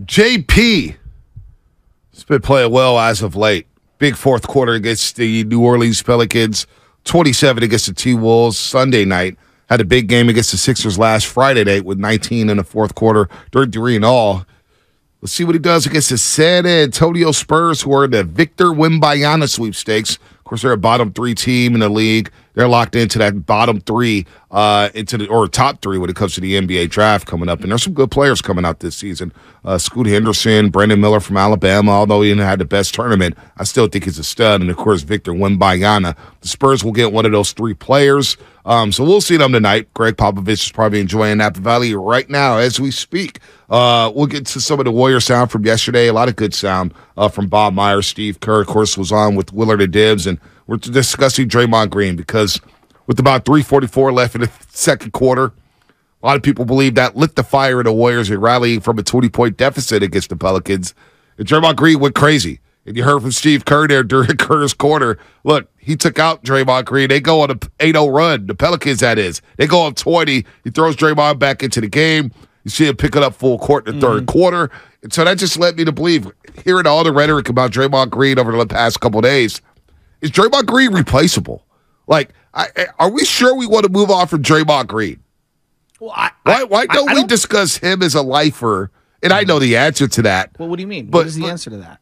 JP has been playing well as of late. Big fourth quarter against the New Orleans Pelicans. 27 against the T-Wolves Sunday night. Had a big game against the Sixers last Friday night with 19 in the fourth quarter, 33 in all. Let's see what he does against the San Antonio Spurs, who are in the Victor Wembanyama sweepstakes. Of course, they're a bottom three team in the league. They're locked into that bottom three, or top three when it comes to the NBA draft coming up. And there's some good players coming out this season. Scoot Henderson, Brandon Miller from Alabama, although he didn't have the best tournament, I still think he's a stud. And, of course, Victor Wembanyama. The Spurs will get one of those three players. So we'll see them tonight. Greg Popovich is probably enjoying Napa Valley right now as we speak. We'll get to some of the Warrior sound from yesterday. A lot of good sound from Bob Myers. Steve Kerr, of course, was on with Willard and Dibbs, and we're discussing Draymond Green because with about 3:44 left in the second quarter, a lot of people believe that lit the fire in the Warriors and rallying from a 20-point deficit against the Pelicans. And Draymond Green went crazy. And you heard from Steve Kerr there during Kerr's quarter. Look, he took out Draymond Green. They go on an 8-0 run. The Pelicans, that is. They go up 20. He throws Draymond back into the game. You see him pick it up full court in the third quarter. And so that just led me to believe, hearing all the rhetoric about Draymond Green over the past couple of days, is Draymond Green replaceable? Like, are we sure we want to move on from Draymond Green? Well, why don't we discuss him as a lifer? And I know the answer to that. Well, what do you mean? What is the answer to that?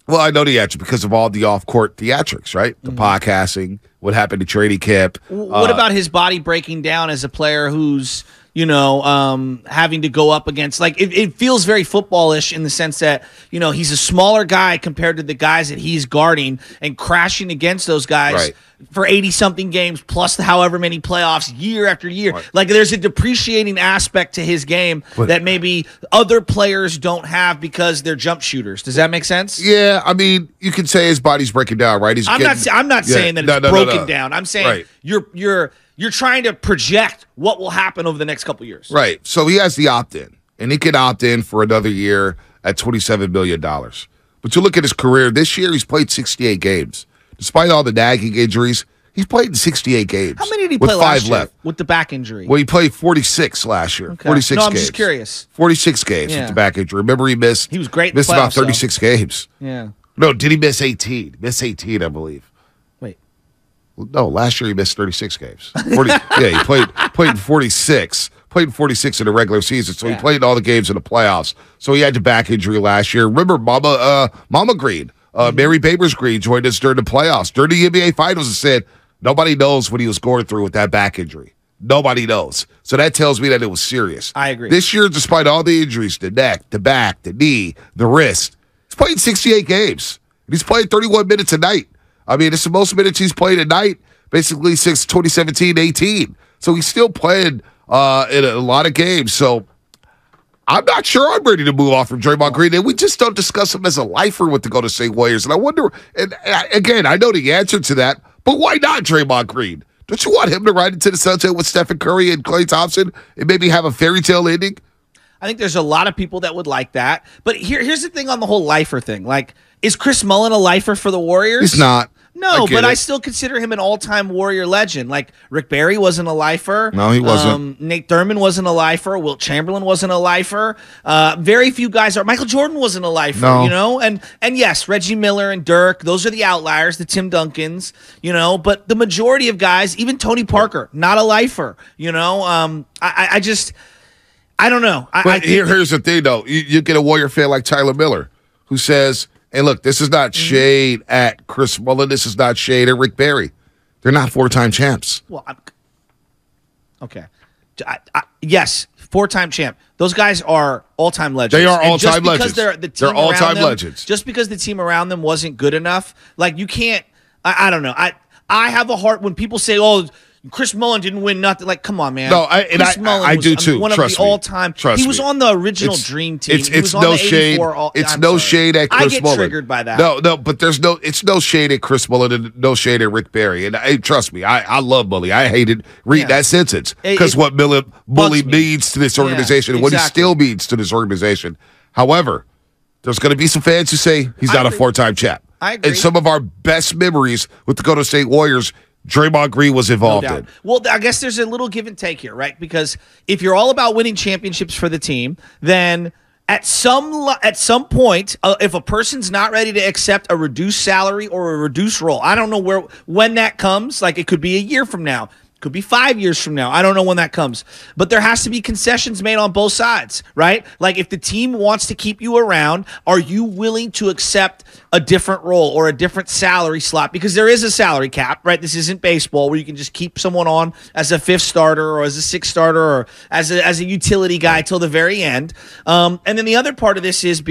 Well, I know the answer because of all the off-court theatrics, right? The podcasting, what happened to Trady Kip. What about his body breaking down as a player who's, having to go up against, like, it feels very footballish in the sense that, he's a smaller guy compared to the guys that he's guarding and crashing against those guys for 80-something games plus however many playoffs year after year. Right. Like, there's a depreciating aspect to his game that maybe other players don't have because they're jump shooters. Does that make sense? Yeah, I mean, you could say his body's breaking down, right? I'm not saying that it's broken down. I'm saying you're trying to project what will happen over the next couple years. Right. So he has the opt-in, and he can opt in for another year at $27 million. But you look at his career, this year he's played 68 games. Despite all the nagging injuries, he's played in 68 games. How many did he play last year left with the back injury? Well, he played 46 last year. Okay. 46 games. I'm just curious. 46 games with the back injury. Remember, he was great in missed the playoffs, about 36 games. Yeah. No, did he miss 18? Miss 18, I believe. Wait. No, last year he missed 36 games. He played in 46. Played in 46 in the regular season, so he played all the games in the playoffs. So he had the back injury last year. Remember, Mama Green, Mary Babers Green joined us during the playoffs, during the NBA Finals, and said nobody knows what he was going through with that back injury. Nobody knows. So that tells me that it was serious. I agree. This year, despite all the injuries, the neck, the back, the knee, the wrist, he's played 68 games. He's played 31 minutes a night. I mean, it's the most minutes he's played a night, basically since 2017-18. So he's still playing in a lot of games. So I'm not sure I'm ready to move off from Draymond Green. And we just don't discuss him as a lifer with the Golden State Warriors. And I wonder, and again, I know the answer to that, but why not Draymond Green? Don't you want him to ride into the sunset with Stephen Curry and Klay Thompson and maybe have a fairy tale ending? I think there's a lot of people that would like that. But here's the thing on the whole lifer thing. Like, is Chris Mullin a lifer for the Warriors? He's not. No, but I still consider him an all-time Warrior legend. Like, Rick Barry wasn't a lifer. No, he wasn't. Nate Thurmond wasn't a lifer. Wilt Chamberlain wasn't a lifer. Very few guys are. Michael Jordan wasn't a lifer, And yes, Reggie Miller and Dirk, those are the outliers, the Tim Duncans, But the majority of guys, even Tony Parker, not a lifer, I don't know. Here's the thing, though. You get a Warrior fan like Tyler Miller who says, and look, this is not shade at Chris Mullin. This is not shade at Rick Barry. They're not four-time champs. Well, okay. Yes, four-time champ. Those guys are all-time legends. They are all-time legends. They're all-time legends. Just because the team around them wasn't good enough, like you can't. I don't know. I have a heart when people say, "Oh, Chris Mullin didn't win nothing." Like, come on, man. No, I do too. One of the all-time. He was on the original Dream Team. It's no shade. It's no shade at Chris Mullin. I get triggered by that. No, but it's no shade at Chris Mullin and no shade at Rick Barry. And trust me, I love Bully. I hated reading that sentence because what Bully means to this organization and what he still means to this organization. However, there's going to be some fans who say he's not a four-time champ. I agree. And some of our best memories with the Golden State Warriors, Draymond Green was involved in. Well, I guess there's a little give and take here, right? Because if you're all about winning championships for the team, then At some point, if a person's not ready to accept a reduced salary or a reduced role, I don't know when that comes. Like, it could be a year from now. Could be 5 years from now. I don't know when that comes. But there has to be concessions made on both sides, right? Like, if the team wants to keep you around, are you willing to accept a different role or a different salary slot? Because there is a salary cap, right? This isn't baseball where you can just keep someone on as a fifth starter or as a sixth starter or as a utility guy till the very end. And then the other part of this is,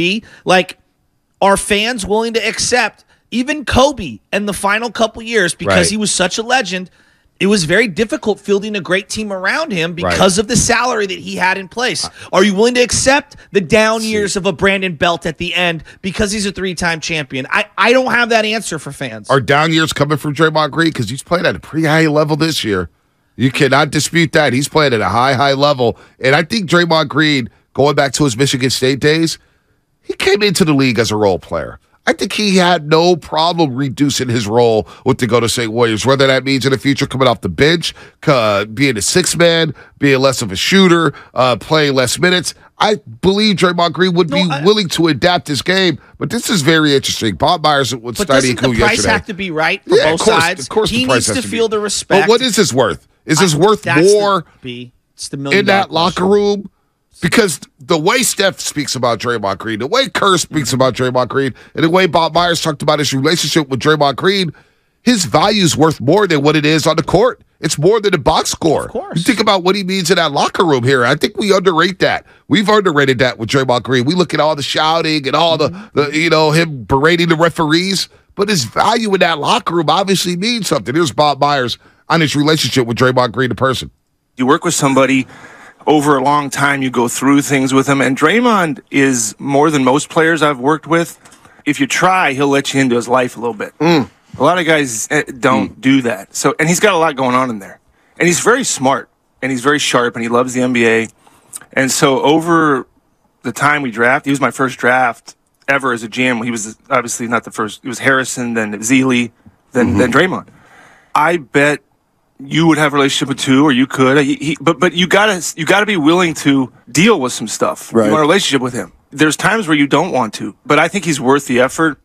are fans willing to accept even Kobe in the final couple years because he was such a legend? It was very difficult fielding a great team around him because of the salary that he had in place. Are you willing to accept the down years of a Brandon Belt at the end because he's a 3-time champion? I don't have that answer for fans. Are down years coming from Draymond Green? Because he's played at a pretty high level this year. You cannot dispute that. He's played at a high level. And I think Draymond Green, going back to his Michigan State days, he came into the league as a role player. I think he had no problem reducing his role with the Golden State Warriors, whether that means in the future coming off the bench, being a six-man, being less of a shooter, playing less minutes. I believe Draymond Green would be willing to adapt his game, but this is very interesting. Bob Myers would study But doesn't the price have to be right for both sides? Of course, he needs to feel the respect. But what is this worth? Is this worth more it's the $1 million in that locker room? Because the way Steph speaks about Draymond Green, the way Kerr speaks about Draymond Green, and the way Bob Myers talked about his relationship with Draymond Green, his value is worth more than what it is on the court. It's more than the box score. Of course. You think about what he means in that locker room here. I think we underrate that. We've underrated that with Draymond Green. We look at all the shouting and all the him berating the referees, but his value in that locker room obviously means something. Here's Bob Myers on his relationship with Draymond Green, the person. You work with somebody over a long time, you go through things with him. And Draymond is more than most players I've worked with. If you try, he'll let you into his life a little bit. A lot of guys don't do that. So, and he's got a lot going on in there. And he's very smart, and he's very sharp, and he loves the NBA. And so over the time we drafted, he was my first draft ever as a GM. He was obviously not the first. It was Harrison, then Zealy, then Draymond. I bet you would have a relationship with two, or you could. But you gotta be willing to deal with some stuff. Right. You want a relationship with him. There's times where you don't want to, but I think he's worth the effort.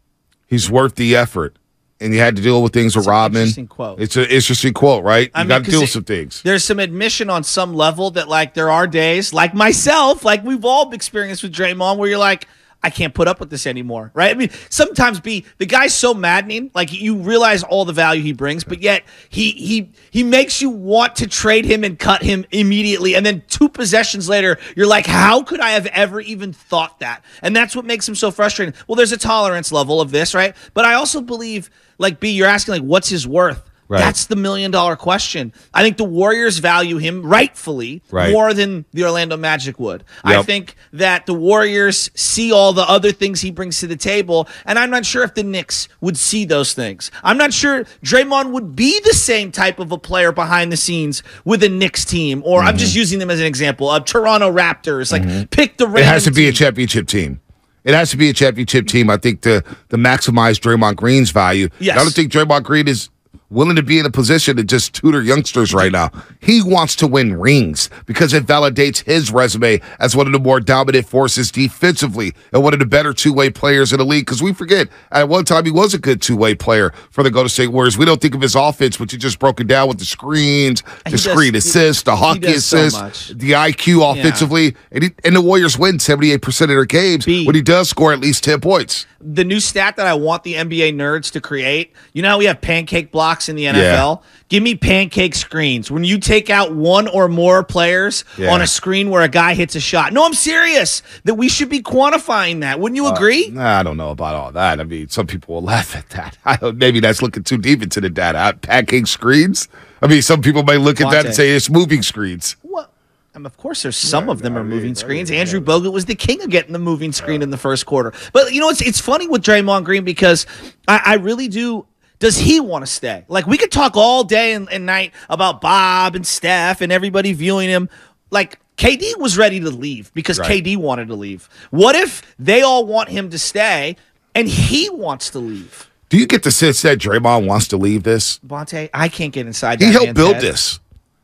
He's worth the effort. And you had to deal with things with Rodman. Interesting quote. It's an interesting quote, right? You got to deal with some things. There's some admission on some level that, there are days, like myself, like we've all experienced with Draymond, where you're like, I can't put up with this anymore, right? I mean, sometimes the guy's so maddening, like you realize all the value he brings, but yet he makes you want to trade him and cut him immediately. And then 2 possessions later, you're like, how could I have ever even thought that? And that's what makes him so frustrating. Well, there's a tolerance level of this, right? But I also believe, you're asking, what's his worth? Right. That's the $1 million question. I think the Warriors value him rightfully more than the Orlando Magic would. Yep. I think that the Warriors see all the other things he brings to the table, and I'm not sure if the Knicks would see those things. I'm not sure Draymond would be the same type of a player behind the scenes with a Knicks team, or I'm just using them as an example, Toronto Raptors. Pick the random It has to be team. a championship team. It has to be a championship team, I think, to maximize Draymond Green's value. Yes. I don't think Draymond Green is willing to be in a position to just tutor youngsters right now. He wants to win rings because it validates his resume as one of the more dominant forces defensively and one of the better two-way players in the league. Because we forget, at one time he was a good two-way player for the Golden State Warriors. We don't think of his offense, but you just broke it down with the screens, the screen assists, the hockey assists, the IQ offensively. Yeah. And the Warriors win 78% of their games when he does score at least 10 points. The new stat that I want the NBA nerds to create, you know how we have pancake blocks in the NFL? Yeah. Give me pancake screens. When you take out one or more players on a screen where a guy hits a shot. No, I'm serious. That we should be quantifying that. Wouldn't you agree? I don't know about all that. I mean, some people will laugh at that. Maybe that's looking too deep into the data. Pancake screens? I mean, some people may look at that and say it's moving screens. What? Of course, there's some of them are moving screens. Andrew Bogut was the king of getting the moving screen in the first quarter. But, it's funny with Draymond Green because I really do. Does he want to stay? We could talk all day and night about Bob and Steph and everybody viewing him. KD was ready to leave because KD wanted to leave. What if they all want him to stay and he wants to leave? Do you get the sense that Draymond wants to leave this? Bonte, I can't get inside that He helped build head. this.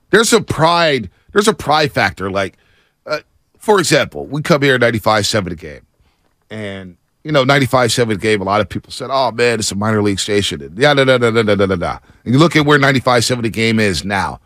There's a pride factor. for example, we come here 95.7 a game. And, 95.7 a game, a lot of people said, oh, man, it's a minor league station. And And you look at where 95.7 a game is now.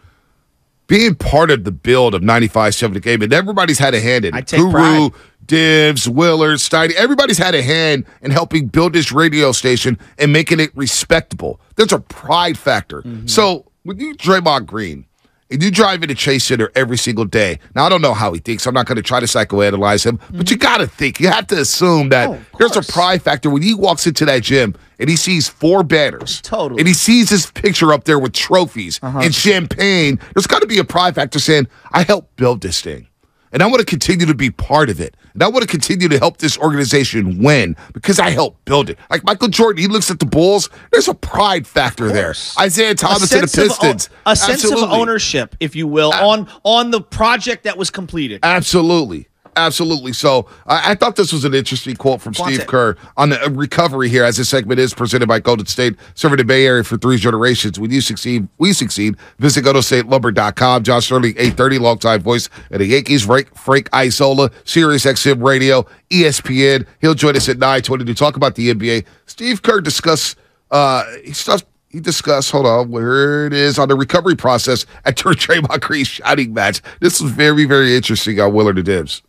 Being part of the build of 95.7 a game, and everybody's had a hand in it. I take Guru, pride. Divs, Willard, Steiny, everybody's had a hand in helping build this radio station and making it respectable. There's a pride factor. Mm-hmm. So when you Draymond Green, and you drive into Chase Center every single day. Now, I don't know how he thinks. I'm not going to try to psychoanalyze him, but you got to think. You have to assume that there's a pride factor when he walks into that gym and he sees 4 banners. Totally. And he sees his picture up there with trophies and champagne. There's got to be a pride factor saying, I helped build this thing. And I want to continue to be part of it. And I want to continue to help this organization win because I helped build it. Like Michael Jordan, he looks at the Bulls. There's a pride factor there. Isaiah Thomas and the Pistons. A sense of ownership, if you will, on the project that was completed. Absolutely. Absolutely. So I thought this was an interesting quote from Steve Kerr on the recovery here, as this segment is presented by Golden State, serving the Bay Area for 3 generations. When you succeed, we succeed. Visit GoldenStateLumber.com. John Sterling, 8:30, longtime voice of the Yankees. Frank Isola, Sirius XM Radio, ESPN. He'll join us at 9:20 to talk about the NBA. Steve Kerr discussed, he discussed, hold on, where it is, on the recovery process at Draymond Green's shouting match. This was very, very interesting on Willard and Dibs.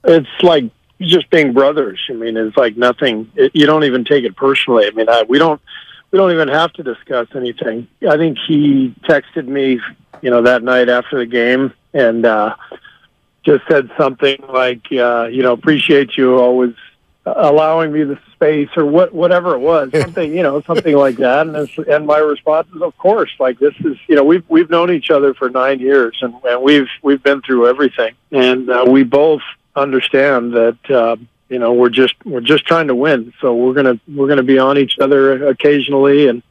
It's like just being brothers. I mean, it's like nothing. You don't even take it personally. I mean, we don't even have to discuss anything. I think he texted me, that night after the game, and just said something like, appreciate you always allowing me the space, or whatever it was, something like that. And my response is, of course, like this is, we've known each other for 9 years, and we've been through everything, and we both understand that we're just trying to win, so we're gonna be on each other occasionally, and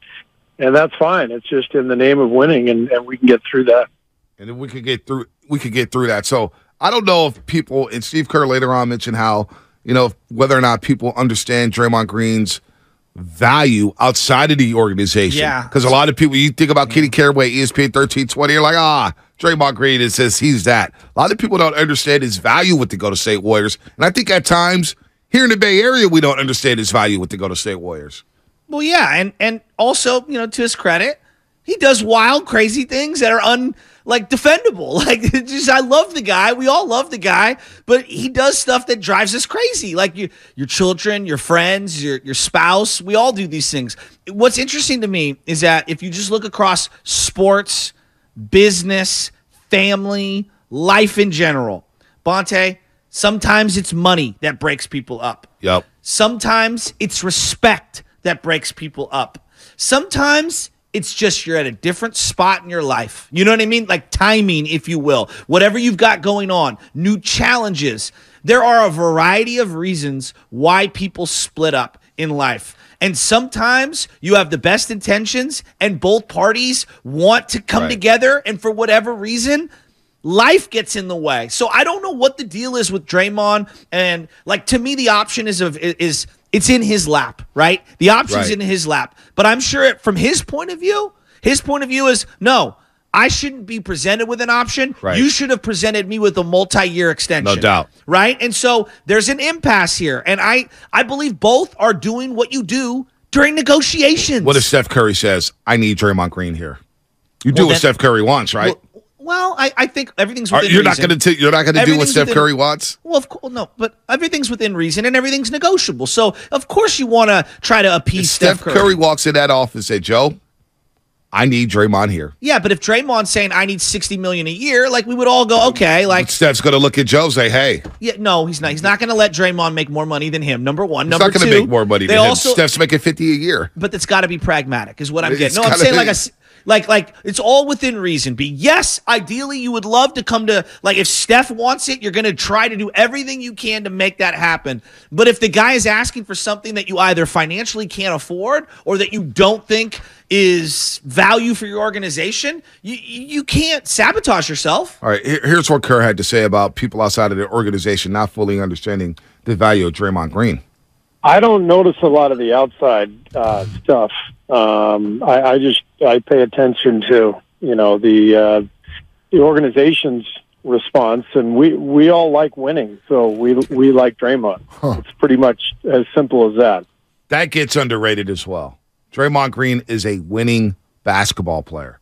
that's fine. It's just in the name of winning, and we can get through that. And then we could get through that. So I don't know if people, and Steve Kerr later on mentioned how whether or not people understand Draymond Green's value outside of the organization. Yeah, because a lot of people, you think about Kenny Caraway, ESPN 1320, you're like, Draymond Green, it says he's that. A lot of people don't understand his value with the Golden State Warriors. And I think at times, here in the Bay Area, we don't understand his value with the Golden State Warriors. Well, yeah, and also, to his credit, he does wild, crazy things that are defendable. Like, I love the guy. We all love the guy, but he does stuff that drives us crazy. Like your children, your friends, your spouse, we all do these things. What's interesting to me is that if you just look across sports, business, family, life in general, Bonte, sometimes it's money that breaks people up. Yep. Sometimes it's respect that breaks people up. Sometimes it's just you're at a different spot in your life. You know what I mean? Like timing, if you will. Whatever you've got going on, new challenges. There are a variety of reasons why people split up in life. And sometimes you have the best intentions and both parties want to come together, and for whatever reason, life gets in the way. So I don't know what the deal is with Draymond, and to me the option is it's in his lap, right? The option's in his lap. But I'm sure from his point of view is, no, I shouldn't be presented with an option. Right. You should have presented me with a multi-year extension. No doubt. Right? And so there's an impasse here. And I believe both are doing what you do during negotiations. What if Steph Curry says, I need Draymond Green here? You do what Steph Curry wants, right? Well, I think everything's within you're reason. You're not going to do what Steph Curry wants? Well, of course, no, but everything's within reason and everything's negotiable. So, of course, you want to try to appease Steph Curry. Steph Curry walks in that office and says, Joe, I need Draymond here. Yeah, but if Draymond's saying I need $60 million a year, we would all go, okay. Steph's going to look at Joe and say, hey. Yeah, no, he's not. He's not going to let Draymond make more money than him, number one. He's not going to make more money than him. Steph's making $50 a year. But it's got to be pragmatic is what I'm getting. No, I'm saying like it's all within reason. Yes, ideally you would love to come to, if Steph wants it, you're going to try to do everything you can to make that happen. But if the guy is asking for something that you either financially can't afford or that you don't think is value for your organization, you can't sabotage yourself. All right, here's what Kerr had to say about people outside of the organization not fully understanding the value of Draymond Green. I don't notice a lot of the outside stuff. I pay attention to the organizations response, and we all like winning, so we like Draymond. It's pretty much as simple as that. That gets underrated as well. Draymond Green is a winning basketball player.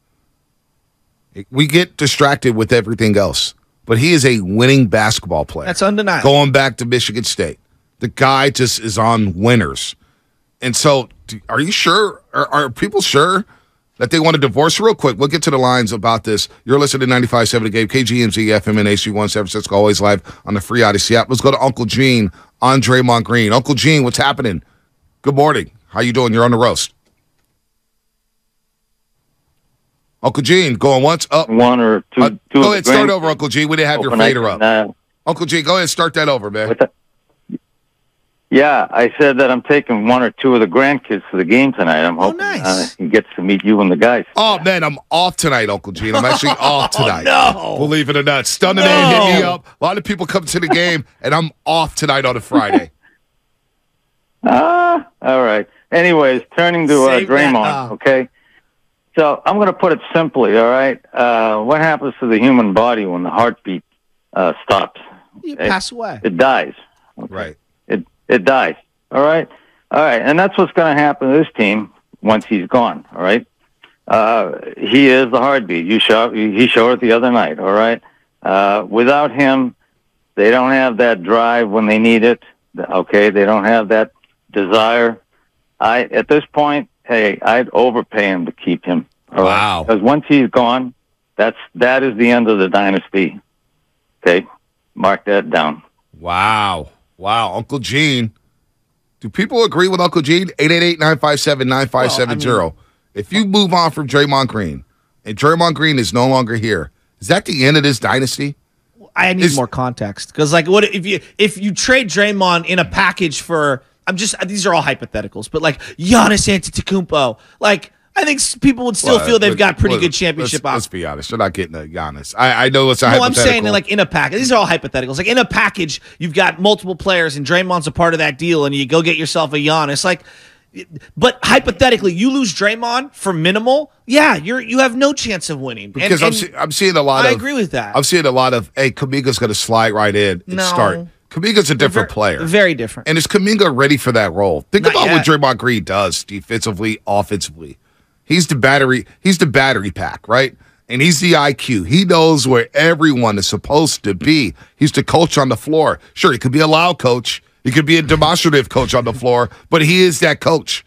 We get distracted with everything else, but he is a winning basketball player. That's undeniable. Going back to Michigan State, the guy just is on winners. And so, are you sure? Are people sure that they want to divorce? Real quick, we'll get to the lines about this. You're listening to 95.7 The Game, KGMZ, FM, and AC1 San Francisco, always live on the Free Odyssey app. Let's go to Uncle Gene on Draymond Green. Uncle Gene, what's happening? Good morning. How you doing? You're on the roast. Uncle Gene, going once? Up. One or two. Go ahead, start over, Uncle Gene. We didn't have your fader up. Uncle Gene, go ahead, start that over, man. Yeah, I said that I'm taking one or two of the grandkids to the game tonight. I'm hoping nice. He gets to meet you and the guys. Oh, man, I'm off tonight, Uncle Gene. I'm actually off tonight. No. Believe it or not. Stunning Man hit me up. A lot of people come to the game, and I'm off tonight on a Friday. All right. Anyways, turning to Draymond, okay? So I'm going to put it simply, all right? What happens to the human body when the heartbeat stops? You pass away. It dies. Okay? Right. It dies. All right? All right. And that's what's going to happen to this team once he's gone. All right? He is the heartbeat. He showed it the other night. All right? Without him, they don't have that drive when they need it. Okay? They don't have that desire. At this point, hey, I'd overpay him to keep him. All wow. Because once he's gone, that is the end of the dynasty. Okay? Mark that down. Wow. Wow, Uncle Gene. Do people agree with Uncle Gene? 888-957-9570. If you move on from Draymond Green, and Draymond Green is no longer here, is that the end of this dynasty? I need more context. Because, like, what if you trade Draymond in a package for these are all hypotheticals, but like Giannis Antetokounmpo, like I think people would still feel they've got pretty good championship options. Let's be honest. They're not getting a Giannis. I know it's a hypothetical. No, I'm saying like in a package. These are all hypotheticals. Like in a package, you've got multiple players, and Draymond's a part of that deal, and you go get yourself a Giannis. Like, but hypothetically, you lose Draymond for minimal. Yeah, you have no chance of winning. Because I'm seeing a lot of. I agree with that. I'm seeing a lot of. Hey, Kuminga's going to slide right in and start. Kuminga's a different player. Very different. And is Kuminga ready for that role? Think Not about yet. what Draymond Green does defensively, offensively. He's the battery pack, right? And he's the IQ. He knows where everyone is supposed to be. He's the coach on the floor. Sure, he could be a loud coach. He could be a demonstrative coach on the floor, but he is that coach.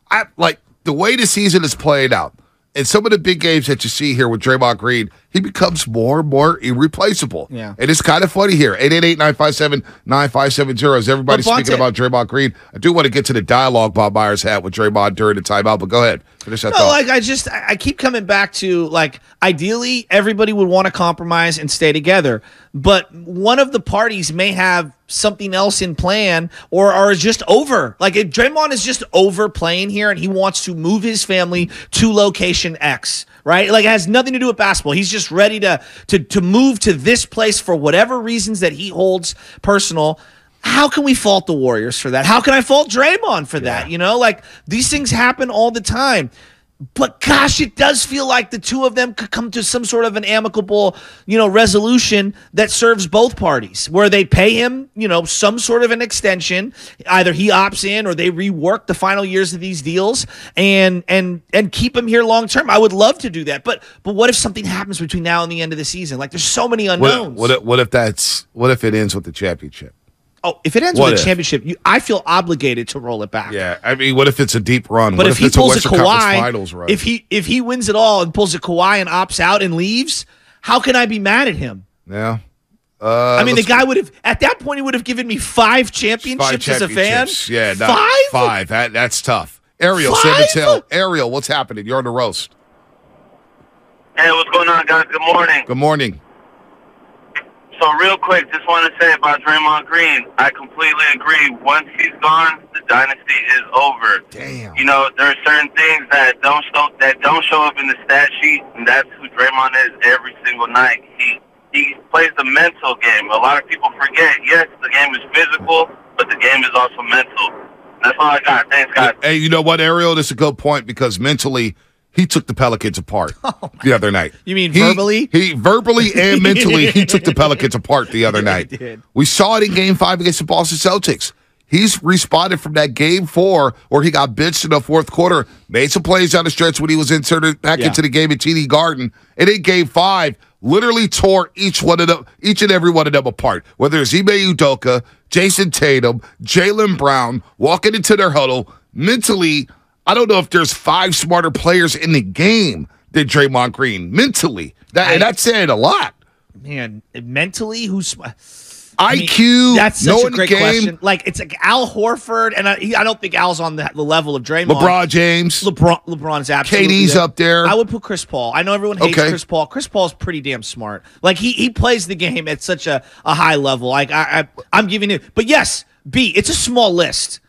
I like the way the season is played out. And some of the big games that you see here with Draymond Green, he becomes more and more irreplaceable. Yeah. And it's kind of funny here. 888-957-9570. As everybody's speaking about Draymond Green, I do want to get to the dialogue Bob Myers had with Draymond during the timeout, but go ahead. Finish that thought. Like I keep coming back to, like, ideally everybody would want to compromise and stay together, but one of the parties may have something else in plan or is just over. Like, if Draymond is just overplaying here and he wants to move his family to location X, right? Like, it has nothing to do with basketball. He's just ready to move to this place for whatever reasons that he holds personal. How can we fault the Warriors for that? How can I fault Draymond for that? You know, like, these things happen all the time. But gosh, it does feel like the two of them could come to some sort of an amicable, resolution that serves both parties, where they pay him, some sort of an extension. Either he opts in or they rework the final years of these deals and keep him here long term. I would love to do that. But what if something happens between now and the end of the season? Like, there's so many unknowns. What if it ends with the championship? Oh, if it ends with a championship, I feel obligated to roll it back. Yeah, I mean, what if it's a deep run? But what if he it's pulls a Western Conference Finals run? if he wins it all and pulls a Kawhi and opts out and leaves, how can I be mad at him? Yeah. I mean, the guy would have, at that point, he would have given me 5 championships as a fan. Yeah, 5? That's tough. Ariel, 5? Simmons Hill. Ariel, what's happening? You're on the roast. Hey, what's going on, guys? Good morning. Good morning. So real quick, just want to say about Draymond Green, I completely agree. Once he's gone, the dynasty is over. Damn. There are certain things that don't show up in the stat sheet, and that's who Draymond is every single night. He plays the mental game. A lot of people forget, yes, the game is physical, but the game is also mental. That's all I got. Thanks, guys. Hey, you know what, Ariel? That's a good point because mentally he took the Pelicans apart the other night. You mean verbally? He verbally and mentally, he took the Pelicans apart the other night. Did. We saw it in Game 5 against the Boston Celtics. He's responded from that Game 4 where he got benched in the fourth quarter, made some plays down the stretch when he was inserted back into the game at TD Garden, and in Game 5, literally tore each and every one of them apart. Whether it's Ime Udoka, Jason Tatum, Jaylen Brown, walking into their huddle, mentally, I don't know if there's 5 smarter players in the game than Draymond Green. Mentally. And that's saying a lot. Man, mentally, who's... IQ, that's such knowing a great the game. question. Like, it's like Al Horford, and I don't think Al's on the level of Draymond. LeBron James. LeBron's absolutely KD's up there. I would put Chris Paul. I know everyone hates Chris Paul. Chris Paul's pretty damn smart. Like, he plays the game at such a high level. Like, I'm giving it. But yes, B, it's a small list.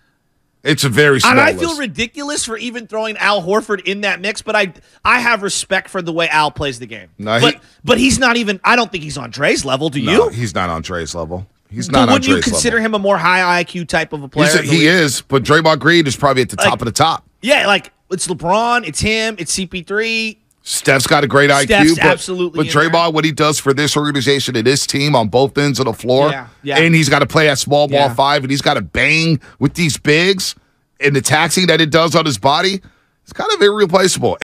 It's a very small list. And I list. feel ridiculous for even throwing Al Horford in that mix, but I have respect for the way Al plays the game. No, but he's not even, I don't think he's on Dre's level. Do no, you? He's not on Dre's level. He's not on Dre's level. Would you consider him a more high IQ type of a player? He is, but Draymond Green is probably at the top of the top. Yeah, like it's LeBron, it's him, it's CP3. Steph's got a great IQ, absolutely. But Draymond, what he does for this organization and this team on both ends of the floor, and he's got to play at small ball 5, and he's got to bang with these bigs, and the taxing that it does on his body, it's kind of irreplaceable.